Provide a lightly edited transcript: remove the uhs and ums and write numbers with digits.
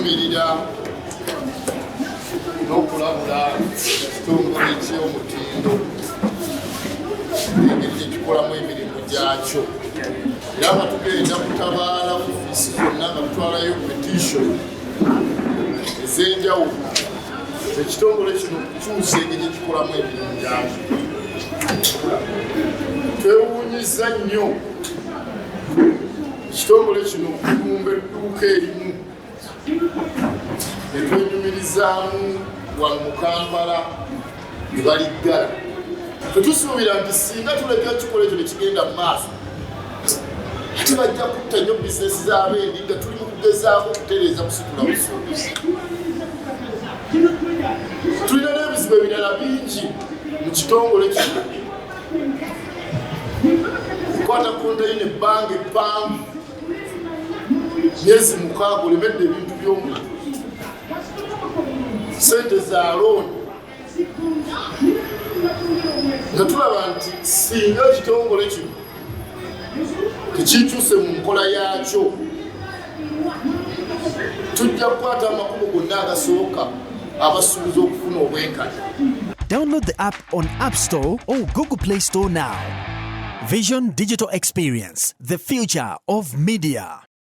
okuvumirira n'okulabula ekitongole ky'omutindo engeri gyekikolamu emirimu gyakyo era nga tugenda kutabaala ofiisi zonna nga tutwalayo petition ez'enjawulo ekitongole kino kukyusa engeri gyekikolamu emirimu gyakyo. Twewuunyiza nnyo ekitongole kino okulumba edduuka erimu ne twenyumirizaamu wano mu Kampala ne baliggala. Tetusuubira nti singa tuleka ekikolo ekyo ne kigenda mu maaso ate bajja kutta nnyo bizinesi z'abendi nga tuli mu kugezaako okutereeza kusitula busuubuzi. Tulina n'ebizibu ebirala bingi mu kitongole kino. Okukwata konteyina ebbanga eppanvu myezi 6 olemedde ebintu by'omuntu, sente za looni, nga tulaba nti singa ekitongole kino tekikyuse mu nkola yaakyo tujja kukwata amakubo gonna agasoboka abasuubuza okufuna obwenkanya. Download the app on App Store or Google Play Store now. Vision Digital Experience, the future of media.